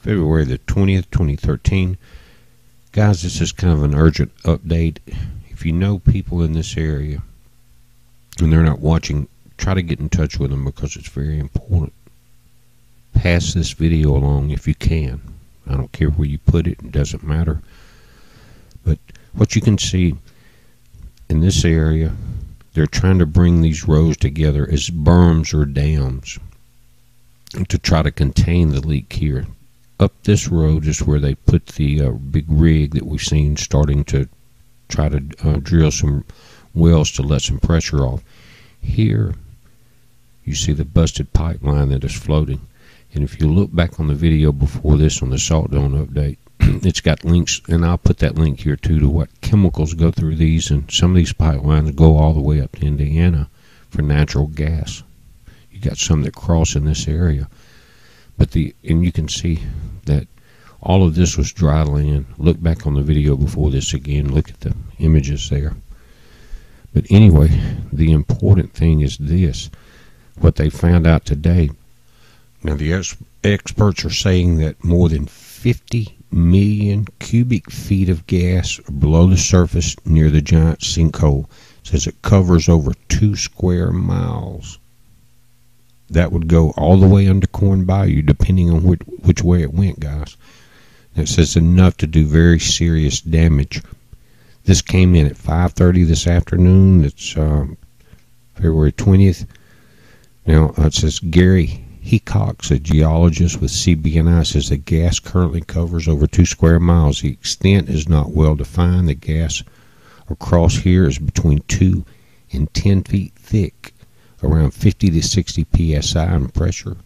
February the 20th, 2013. Guys, this is kind of an urgent update. If you know people in this area and they're not watching, try to get in touch with them because it's very important. Pass this video along if you can. I don't care where you put it, it doesn't matter. But what you can see in this area, they're trying to bring these rows together as berms or dams to try to contain the leak here. Up this road is where they put the big rig that we've seen starting to try to drill some wells to let some pressure off. Here you see the busted pipeline that is floating. And if you look back on the video before this on the salt dome update, it's got links, and I'll put that link here too, to what chemicals go through these. And some of these pipelines go all the way up to Indiana for natural gas. You got some that cross in this area. And you can see that all of this was dry land. Look back on the video before this again. Look at the images there. But anyway, the important thing is this. What they found out today. Now, the experts are saying that more than 50 million cubic feet of gas are below the surface near the giant sinkhole. It says it covers over 2 square miles. That would go all the way under Corn Bayou, depending on which way it went, guys. And it says enough to do very serious damage. This came in at 5:30 this afternoon. It's February 20th. Now, it says Gary Hecox, a geologist with CBNI, says the gas currently covers over 2 square miles. The extent is not well defined. The gas across here is between 2 and 10 feet thick, around 50 to 60 psi in pressure.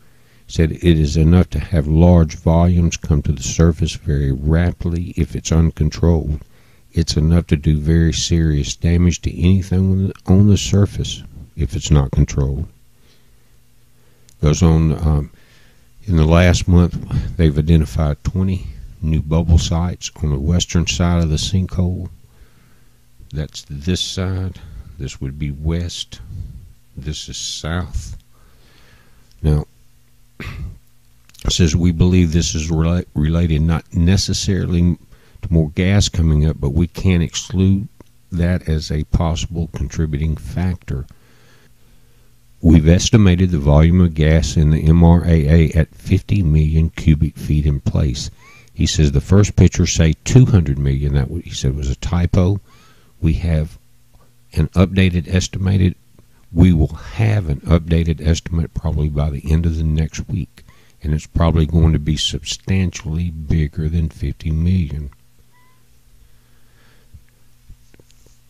Said it is enough to have large volumes come to the surface very rapidly if it's uncontrolled. It's enough to do very serious damage to anything on the surface if it's not controlled. Goes on, in the last month, they've identified 20 new bubble sites on the western side of the sinkhole. That's this side. This would be west. This is south. Now, it says we believe this is related not necessarily to more gas coming up, but we can't exclude that as a possible contributing factor. We've estimated the volume of gas in the MRAA at 50 million cubic feet in place. He says the first pictures say 200 million. That he said was a typo. We have an updated estimated. We will have an updated estimate probably by the end of the next week, and it's probably going to be substantially bigger than 50 million.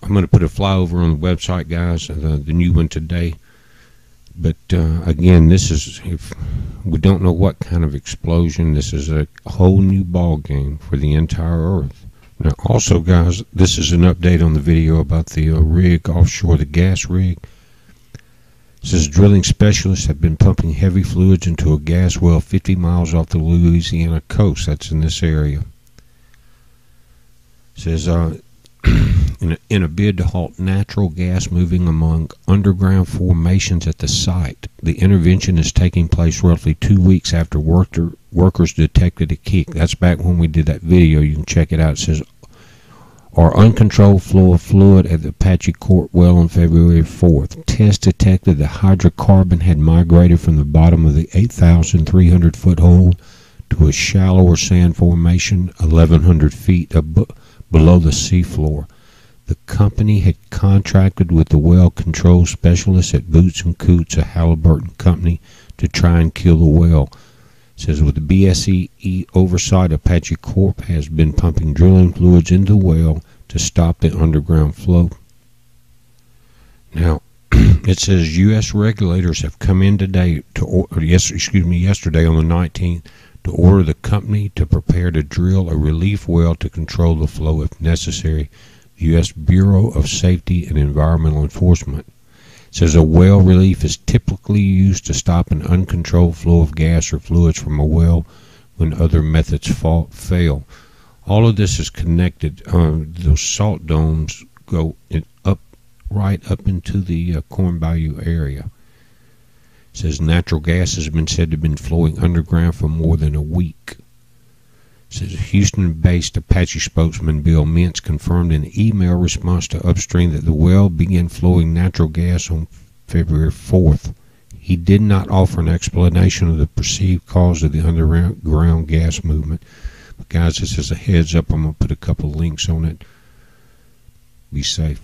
I'm going to put a flyover on the website, guys, the new one today. But again, this is, if we don't know what kind of explosion, this is a whole new ball game for the entire Earth. Now, also, guys, this is an update on the video about the rig offshore, the gas rig. It says drilling specialists have been pumping heavy fluids into a gas well 50 miles off the Louisiana coast. That's in this area. It says in a bid to halt natural gas moving among underground formations at the site. The intervention is taking place roughly 2 weeks after workers detected a kick. That's back when we did that video. You can check it out. It says, our uncontrolled flow of fluid at the Apache Court well on February 4th. Tests detected the hydrocarbon had migrated from the bottom of the 8,300 foot hole to a shallower sand formation 1,100 feet below the seafloor. The company had contracted with the well control specialists at Boots & Coots, a Halliburton company, to try and kill the well. It says with the BSEE oversight, Apache Corp has been pumping drilling fluids into the well to stop the underground flow. Now, it says U.S. regulators have come in today yesterday on the 19th to order the company to prepare to drill a relief well to control the flow if necessary. The U.S. Bureau of Safety and Environmental Enforcement says a well relief is typically used to stop an uncontrolled flow of gas or fluids from a well when other methods fail. All of this is connected. Those salt domes go right up into the Corn Bayou area. It says natural gas has been said to have been flowing underground for more than a week. It says Houston-based Apache spokesman Bill Mintz confirmed in an email response to Upstream that the well began flowing natural gas on February 4th. He did not offer an explanation of the perceived cause of the underground gas movement. But guys, this is a heads up. I'm going to put a couple links on it. Be safe.